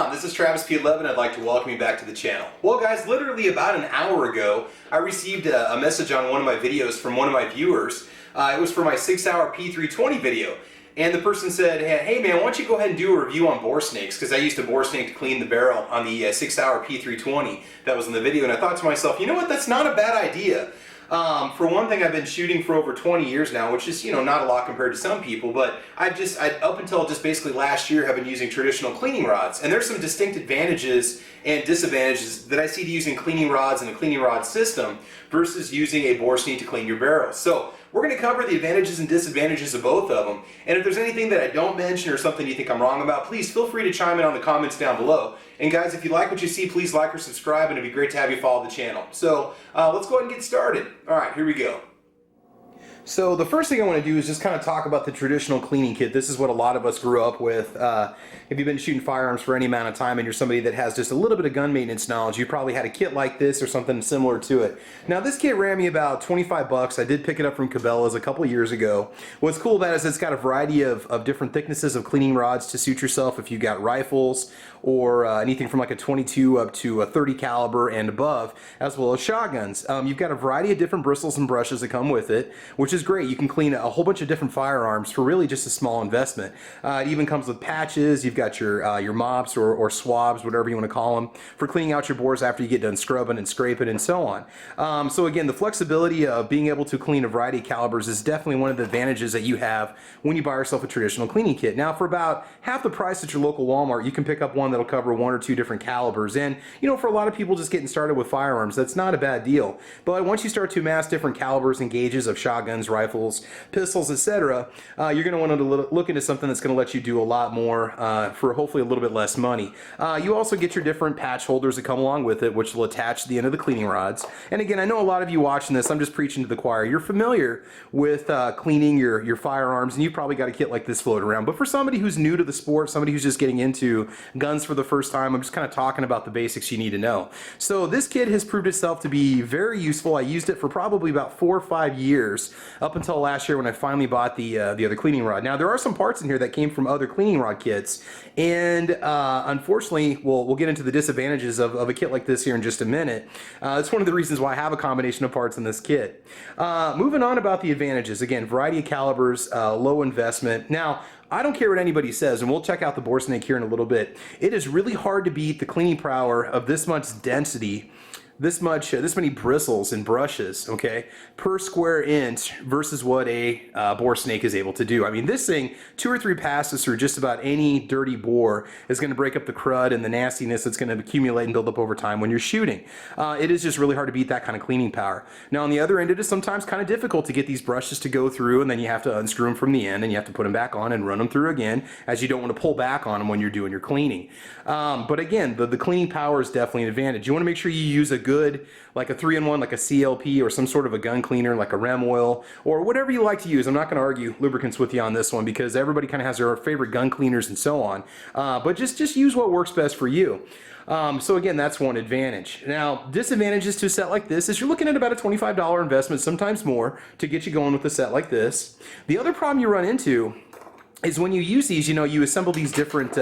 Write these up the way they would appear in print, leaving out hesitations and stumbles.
on? This is Travis P11. I'd like to welcome you back to the channel. Well guys, literally about an hour ago, I received a message on one of my videos from one of my viewers. It was for my 6-hour P320 video. And the person said, hey man, why don't you go ahead and do a review on bore snakes? Because I used a bore snake to clean the barrel on the 6-hour P320 that was in the video. And I thought to myself, you know what, that's not a bad idea. For one thing, I've been shooting for over 20 years now, which is, not a lot compared to some people, but I up until just basically last year, have been using traditional cleaning rods. And there's some distinct advantages and disadvantages that I see to using cleaning rods in a cleaning rod system versus using a bore snake to clean your barrels. So we're going to cover the advantages and disadvantages of both of them. And if there's anything that I don't mention or something you think I'm wrong about, please feel free to chime in on the comments down below. And guys, if you like what you see, please like or subscribe, and it'd be great to have you follow the channel. So let's go ahead and get started. All right, here we go. So the first thing I want to do is just kind of talk about the traditional cleaning kit. This is what a lot of us grew up with. If you've been shooting firearms for any amount of time and you're somebody that has just a little bit of gun maintenance knowledge, you probably had a kit like this or something similar to it. Now this kit ran me about 25 bucks. I did pick it up from Cabela's a couple years ago. What's cool about it is it's got a variety of different thicknesses of cleaning rods to suit yourself if you've got rifles or anything from like a 22 up to a 30 caliber and above, as well as shotguns. You've got a variety of different bristles and brushes that come with it, which is great. You can clean a whole bunch of different firearms for really just a small investment. It even comes with patches. You've got your mops or swabs, whatever you want to call them, for cleaning out your bores after you get done scrubbing and scraping and so on. So again, the flexibility of being able to clean a variety of calibers is definitely one of the advantages that you have when you buy yourself a traditional cleaning kit. Now, for about half the price at your local Walmart, you can pick up one that'll cover 1 or 2 different calibers. And for a lot of people just getting started with firearms, that's not a bad deal. But once you start to amass different calibers and gauges of shotguns, rifles, pistols, etc., you're going to want to look into something that's going to let you do a lot more for hopefully a little bit less money. You also get your different patch holders that come along with it, which will attach to the end of the cleaning rods. And again, I know a lot of you watching this, I'm just preaching to the choir. You're familiar with cleaning your firearms, and you've probably got a kit like this floating around. But for somebody who's new to the sport, somebody who's just getting into guns for the first time, I'm just kind of talking about the basics you need to know. So this kit has proved itself to be very useful. I used it for probably about 4 or 5 years up until last year when I finally bought the other cleaning rod. Now there are some parts in here that came from other cleaning rod kits, and unfortunately, we'll get into the disadvantages of a kit like this here in just a minute. It's one of the reasons why I have a combination of parts in this kit. Moving on about the advantages, again, variety of calibers, low investment. Now, I don't care what anybody says, and we'll check out the bore snake here in a little bit. It is really hard to beat the cleaning power of this much density, this many bristles and brushes, okay, per square inch versus what a bore snake is able to do. I mean, this thing, 2 or 3 passes through just about any dirty bore is going to break up the crud and the nastiness that's going to accumulate and build up over time when you're shooting. It is just really hard to beat that kind of cleaning power. Now, on the other end, it is sometimes kind of difficult to get these brushes to go through, and then you have to unscrew them from the end, and you have to put them back on and run them through again, as you don't want to pull back on them when you're doing your cleaning. But again, the cleaning power is definitely an advantage. You want to make sure you use a good, like a 3-in-1, like a CLP, or some sort of a gun cleaner, like a Rem oil, or whatever you like to use. I'm not going to argue lubricants with you on this one, because everybody kind of has their favorite gun cleaners and so on. But just use what works best for you. So again, that's one advantage. Now, disadvantages to a set like this is you're looking at about a $25 investment, sometimes more, to get you going with a set like this. The other problem you run into is when you use these, you assemble these different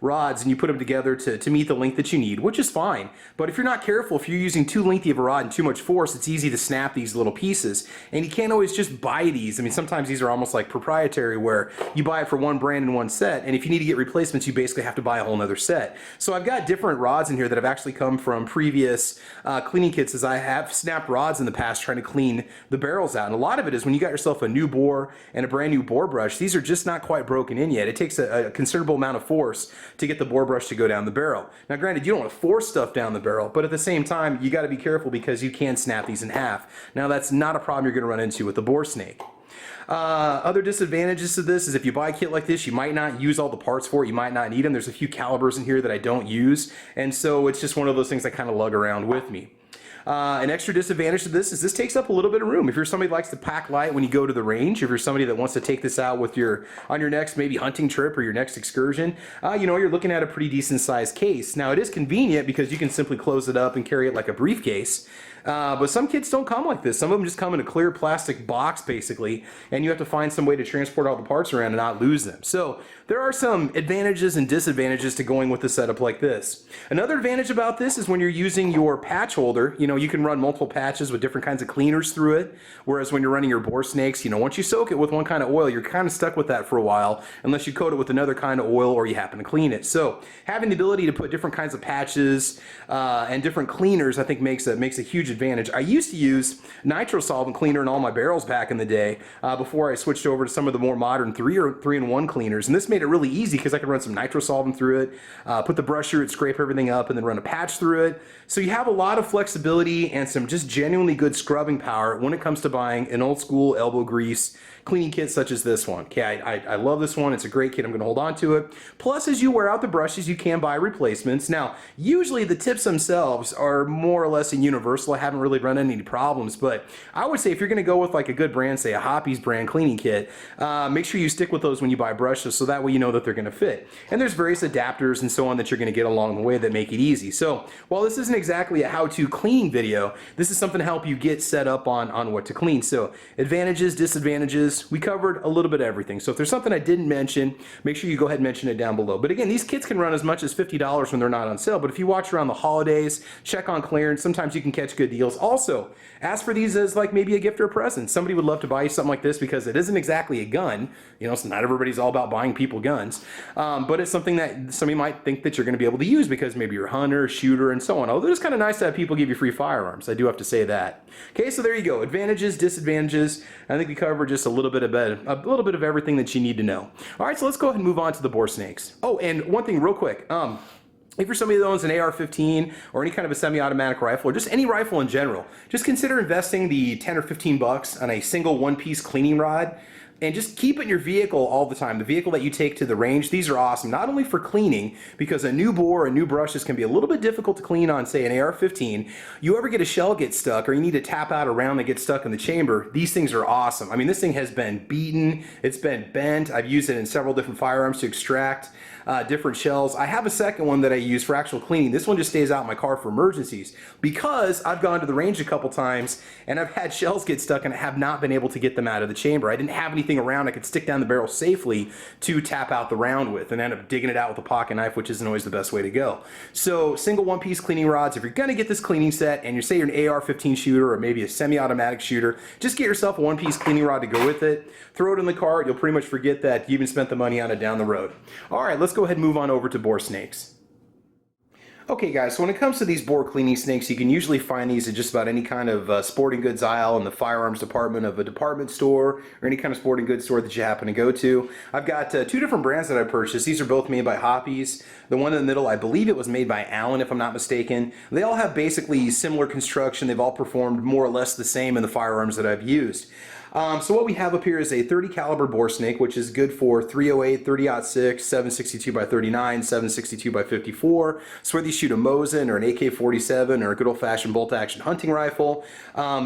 rods and you put them together to meet the length that you need, which is fine. But if you're not careful, if you're using too lengthy of a rod and too much force, it's easy to snap these little pieces. And you can't always just buy these. I mean, sometimes these are almost like proprietary, where you buy it for one brand and one set, and if you need to get replacements, you basically have to buy a whole nother set. So I've got different rods in here that have actually come from previous cleaning kits, as I have snapped rods in the past trying to clean the barrels out. And a lot of it is when you got yourself a new bore and a brand new bore brush, these are just not quite broken in yet. It takes a considerable amount of force to get the bore brush to go down the barrel. Now granted, you don't want to force stuff down the barrel, but at the same time, you got to be careful, because you can snap these in half. Now that's not a problem you're going to run into with the bore snake. Other disadvantages to this is if you buy a kit like this, you might not use all the parts for it. You might not need them. There's a few calibers in here that I don't use, and so it's just one of those things I kind of lug around with me. An extra disadvantage to this is this takes up a little bit of room. If you're somebody that likes to pack light when you go to the range, if you're somebody that wants to take this out with on your next maybe hunting trip or your next excursion, you're looking at a pretty decent sized case. Now it is convenient because you can simply close it up and carry it like a briefcase. But some kits don't come like this. Some of them just come in a clear plastic box, basically, and you have to find some way to transport all the parts around and not lose them. So there are some advantages and disadvantages to going with a setup like this. Another advantage about this is when you're using your patch holder, you can run multiple patches with different kinds of cleaners through it, whereas when you're running your bore snakes, once you soak it with one kind of oil, you're kind of stuck with that for a while, unless you coat it with another kind of oil or you happen to clean it. So having the ability to put different kinds of patches and different cleaners, I think makes a huge advantage. I used to use nitro solvent cleaner in all my barrels back in the day before I switched over to some of the more modern 3-in-1 cleaners, and this made it really easy because I could run some nitro solvent through it, put the brush through it, scrape everything up, and then run a patch through it. So you have a lot of flexibility and some just genuinely good scrubbing power when it comes to buying an old school elbow grease cleaning kit such as this one. Okay, I love this one. It's a great kit. I'm going to hold on to it. Plus, as you wear out the brushes, you can buy replacements. Now, usually the tips themselves are more or less universal. I haven't really run into any problems, but I would say if you're going to go with like a good brand, say a Hoppe's brand cleaning kit, make sure you stick with those when you buy brushes, so that way you know that they're going to fit. And there's various adapters and so on that you're going to get along the way that make it easy. So while this isn't exactly a how-to cleaning video, this is something to help you get set up on what to clean. So advantages, disadvantages, we covered a little bit of everything. So if there's something I didn't mention, make sure you go ahead and mention it down below. But again, these kits can run as much as $50 when they're not on sale. But if you watch around the holidays, check on clearance, sometimes you can catch good deals. Also, ask for these as like maybe a gift or a present. Somebody would love to buy you something like this because it isn't exactly a gun. So not everybody's all about buying people guns. But it's something that somebody might think that you're going to be able to use because maybe you're a hunter, shooter, and so on. Although it's kind of nice to have people give you free firearms. I do have to say that. Okay, so there you go. Advantages, disadvantages. I think we covered just a little bit of everything that you need to know. All right, so let's go ahead and move on to the bore snakes. Oh, and one thing real quick. If you're somebody that owns an AR-15 or any kind of a semi-automatic rifle or just any rifle in general, just consider investing the 10 or 15 bucks on a single one-piece cleaning rod. And just keep it in your vehicle all the time. The vehicle that you take to the range, these are awesome, not only for cleaning, because a new bore and new brushes can be a little bit difficult to clean on, say, an AR-15. You ever get a shell get stuck or you need to tap out a round that gets stuck in the chamber, these things are awesome. I mean, this thing has been beaten, it's been bent. I've used it in several different firearms to extract different shells. I have a second one that I use for actual cleaning. This one just stays out in my car for emergencies because I've gone to the range a couple times and I've had shells get stuck and I have not been able to get them out of the chamber. I didn't have anything around I could stick down the barrel safely to tap out the round with and end up digging it out with a pocket knife, which isn't always the best way to go. So single one-piece cleaning rods, if you're going to get this cleaning set and say you're an AR-15 shooter or maybe a semi-automatic shooter, just get yourself a one-piece cleaning rod to go with it. Throw it in the cart. You'll pretty much forget that you even spent the money on it down the road. All right, let's go ahead and move on over to bore snakes. Okay guys, so when it comes to these bore cleaning snakes, you can usually find these at just about any kind of sporting goods aisle in the firearms department of a department store or any kind of sporting goods store that you happen to go to. I've got two different brands that I purchased. These are both made by Hoppe's. The one in the middle, I believe it was made by Allen, if I'm not mistaken. They all have basically similar construction. They've all performed more or less the same in the firearms that I've used. So what we have up here is a 30 caliber bore snake, which is good for 308, 30-06, 762 by 39, 762 by 54. So whether you shoot a Mosin or an AK-47 or a good old-fashioned bolt-action hunting rifle,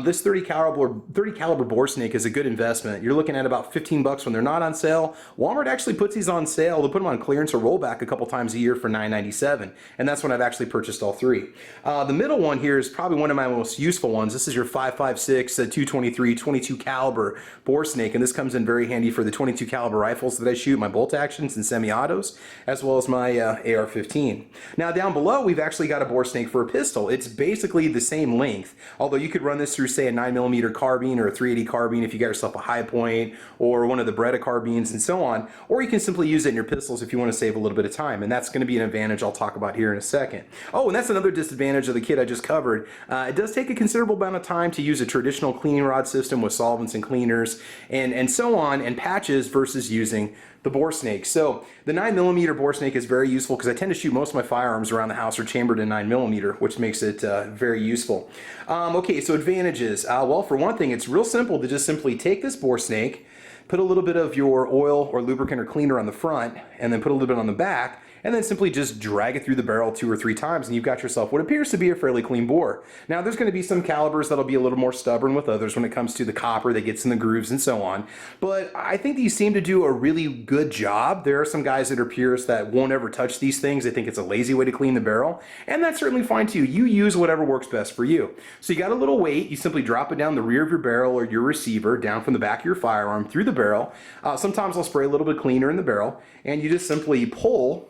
this 30 caliber bore snake is a good investment. You're looking at about 15 bucks when they're not on sale. Walmart actually puts these on sale. They'll put them on clearance or rollback a couple times a year for $9.97, and that's when I've actually purchased all three. The middle one here is probably one of my most useful ones. This is your 5.56, 223, 22 caliber bore snake, and this comes in very handy for the 22 caliber rifles that I shoot, my bolt actions and semi-autos, as well as my AR-15. Now down below we've actually got a bore snake for a pistol. It's basically the same length, although you could run this through say a 9mm carbine or a 380 carbine if you got yourself a High Point or one of the Beretta carbines and so on, or you can simply use it in your pistols if you want to save a little bit of time, and that's going to be an advantage I'll talk about here in a second. Oh, and that's another disadvantage of the kit I just covered. It does take a considerable amount of time to use a traditional cleaning rod system with solvents and cleaners and so on and patches versus using the bore snake. So the 9mm bore snake is very useful because I tend to shoot most of my firearms around the house are chambered in 9mm, which makes it very useful. Okay, so advantages. Well, for one thing, it's real simple to just simply take this bore snake, put a little bit of your oil or lubricant or cleaner on the front, and then put a little bit on the back, and then simply just drag it through the barrel 2 or 3 times, and you've got yourself what appears to be a fairly clean bore. Now, there's going to be some calibers that'll be a little more stubborn with others when it comes to the copper that gets in the grooves and so on, but I think these seem to do a really good job. There are some guys that are purists that won't ever touch these things. They think it's a lazy way to clean the barrel, and that's certainly fine too. You use whatever works best for you. So you got a little weight, you simply drop it down the rear of your barrel or your receiver, down from the back of your firearm through the barrel. Sometimes I'll spray a little bit cleaner in the barrel, and you just simply pull,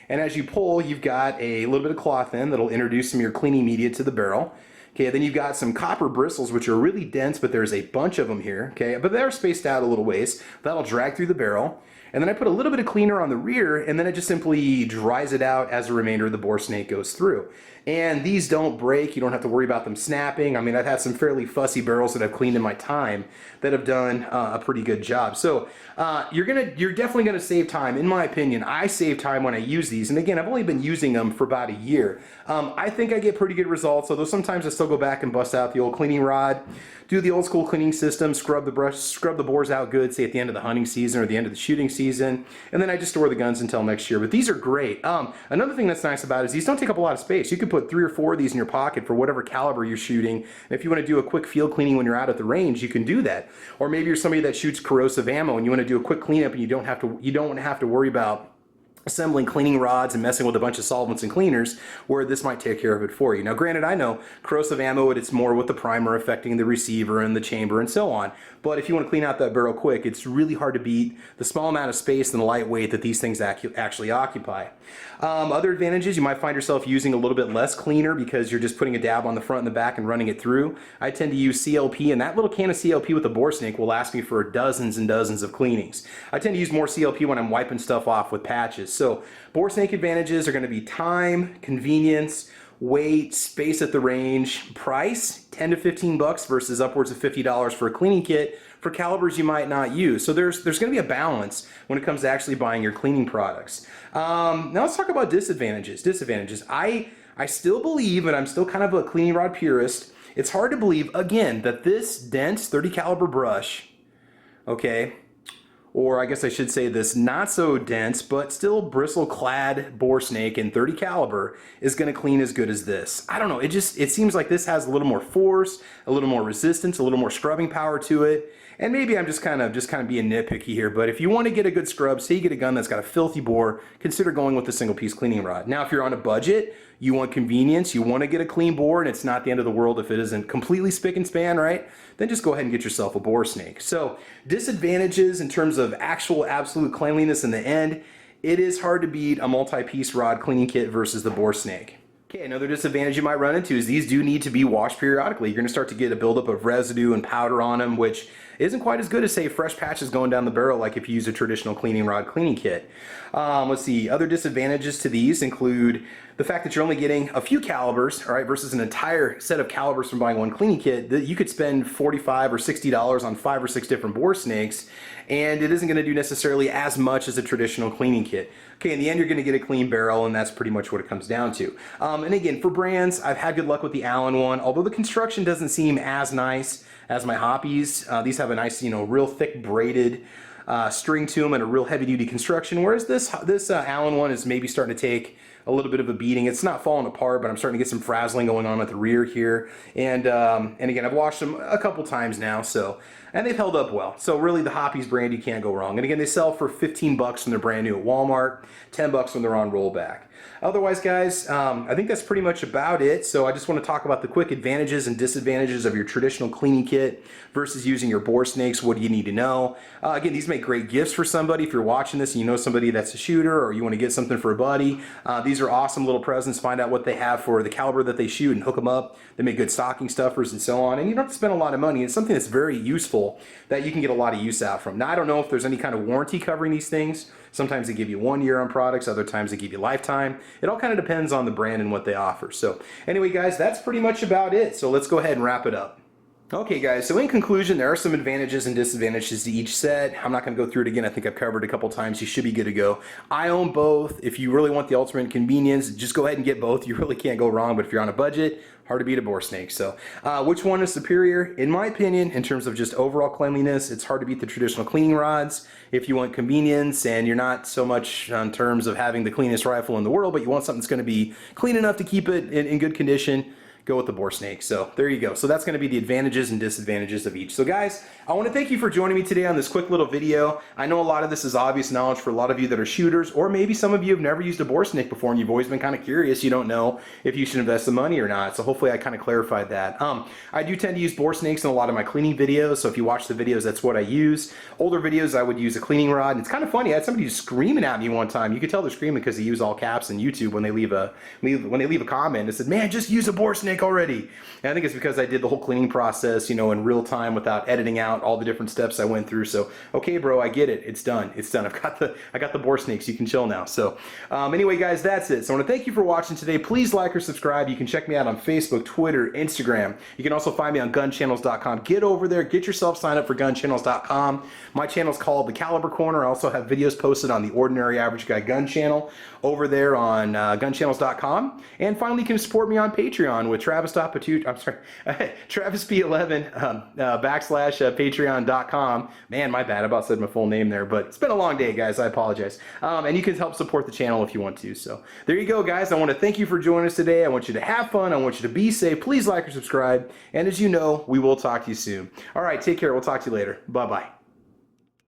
and as you pull, you've got a little bit of cloth in that'll introduce some of your cleaning media to the barrel. Okay, then you've got some copper bristles, which are really dense, but there's a bunch of them here, okay, but they're spaced out a little ways. That'll drag through the barrel. And then I put a little bit of cleaner on the rear, and then it just simply dries it out as the remainder of the bore snake goes through. And these don't break. You don't have to worry about them snapping. I mean, I've had some fairly fussy barrels that I've cleaned in my time that have done a pretty good job. So you're definitely gonna save time. In my opinion, I save time when I use these. And again, I've only been using them for about a year. I think I get pretty good results, although sometimes I still go back and bust out the old cleaning rod, do the old school cleaning system, scrub the brush, scrub the bores out good, say at the end of the hunting season or the end of the shooting season, and then I just store the guns until next year. But these are great. Another thing that's nice about it is these don't take up a lot of space. You could put 3 or 4 of these in your pocket for whatever caliber you're shooting. And if you want to do a quick field cleaning when you're out at the range, you can do that. Or maybe you're somebody that shoots corrosive ammo and you want to do a quick cleanup and you don't have to worry about assembling cleaning rods and messing with a bunch of solvents and cleaners, where this might take care of it for you. Now granted, I know corrosive ammo, it's more with the primer affecting the receiver and the chamber and so on, but if you want to clean out that barrel quick, it's really hard to beat the small amount of space and the lightweight that these things actually occupy. Other advantages, you might find yourself using a little bit less cleaner because you're just putting a dab on the front and the back and running it through. I tend to use CLP, and that little can of CLP with a bore snake will last me for dozens and dozens of cleanings. I tend to use more CLP when I'm wiping stuff off with patches. So bore snake advantages are going to be time, convenience, weight, space at the range, price, 10 to 15 bucks versus upwards of $50 for a cleaning kit for calibers you might not use. So there's going to be a balance when it comes to actually buying your cleaning products. Now let's talk about disadvantages. I still believe, and I'm still kind of a cleaning rod purist, it's hard to believe, again, that this dense 30 caliber brush, okay, or I guess I should say this not so dense but still bristle clad bore snake in 30 caliber is going to clean as good as this. I don't know, it seems like this has a little more force, a little more resistance, a little more scrubbing power to it. And maybe I'm just kind of being nitpicky here, but if you want to get a good scrub, say you get a gun that's got a filthy bore, consider going with the single piece cleaning rod. Now if you're on a budget, you want convenience, you want to get a clean bore, and it's not the end of the world if it isn't completely spick and span, right? Then just go ahead and get yourself a bore snake. So disadvantages in terms of actual absolute cleanliness in the end, it is hard to beat a multi-piece rod cleaning kit versus the bore snake. Okay, another disadvantage you might run into is these do need to be washed periodically. You're going to start to get a buildup of residue and powder on them, which isn't quite as good as, say, fresh patches going down the barrel like if you use a traditional cleaning rod cleaning kit. Let's see, other disadvantages to these include the fact that you're only getting a few calibers, all right, versus an entire set of calibers from buying one cleaning kit. That you could spend $45 or $60 on 5 or 6 different bore snakes, and it isn't going to do necessarily as much as a traditional cleaning kit. Okay, in the end, you're going to get a clean barrel, and that's pretty much what it comes down to. And again, for brands, I've had good luck with the Allen one, although the construction doesn't seem as nice as my Hoppe's. These have a nice, real thick braided string to them and a real heavy-duty construction, whereas this Allen one is maybe starting to take a little bit of a beating. It's not falling apart, but I'm starting to get some frazzling going on at the rear here. And again, I've washed them a couple times now, and they've held up well. So really, the Hoppe's brand, you can't go wrong. And again, they sell for 15 bucks when they're brand new at Walmart, 10 bucks when they're on rollback. Otherwise, guys, I think that's pretty much about it. So I just want to talk about the quick advantages and disadvantages of your traditional cleaning kit versus using your bore snakes. What do you need to know? Again, these make great gifts for somebody. If you're watching this and you know somebody that's a shooter, or you want to get something for a buddy, these are awesome little presents. Find out what they have for the caliber that they shoot and hook them up. They make good stocking stuffers and so on. And you don't have to spend a lot of money. It's something that's very useful that you can get a lot of use out from. Now, I don't know if there's any kind of warranty covering these things. Sometimes they give you 1 year on products, other times they give you lifetime. It all kind of depends on the brand and what they offer. So anyway, guys, that's pretty much about it. So let's go ahead and wrap it up. Okay, guys, so in conclusion, there are some advantages and disadvantages to each set. I'm not going to go through it again. I think I've covered it a couple times. You should be good to go. I own both. If you really want the ultimate convenience, just go ahead and get both. You really can't go wrong. But if you're on a budget, hard to beat a bore snake. So which one is superior? In my opinion, in terms of just overall cleanliness, it's hard to beat the traditional cleaning rods. If you want convenience and you're not so much on terms of having the cleanest rifle in the world, but you want something that's going to be clean enough to keep it in good condition, go with the bore snake. So there you go. So that's going to be the advantages and disadvantages of each. So guys, I want to thank you for joining me today on this quick little video. I know a lot of this is obvious knowledge for a lot of you that are shooters, or maybe some of you have never used a bore snake before and you've always been kind of curious. You don't know if you should invest the money or not. So hopefully I kind of clarified that. I do tend to use bore snakes in a lot of my cleaning videos. So if you watch the videos, that's what I use. Older videos, I would use a cleaning rod. And it's kind of funny. I had somebody screaming at me one time. You could tell they're screaming because they use all caps in YouTube when they leave a comment. It said, "Man, just use a bore snake already." And I think it's because I did the whole cleaning process, in real time without editing out all the different steps I went through. So, okay, bro, I get it. It's done. It's done. I got the bore snakes. You can chill now. So, anyway, guys, that's it. So I want to thank you for watching today. Please like or subscribe. You can check me out on Facebook, Twitter, Instagram. You can also find me on gunchannels.com. Get over there. Get yourself signed up for gunchannels.com. My channel is called The Caliber Corner. I also have videos posted on the Ordinary Average Guy Gun channel over there on gunchannels.com. And finally, you can support me on Patreon with Travis P11 / patreon.com. Man, my bad. I about said my full name there, but it's been a long day, guys. I apologize. And you can help support the channel if you want to. So there you go, guys. I want to thank you for joining us today. I want you to have fun. I want you to be safe. Please like or subscribe. And as you know, we will talk to you soon. All right, take care. We'll talk to you later. Bye-bye.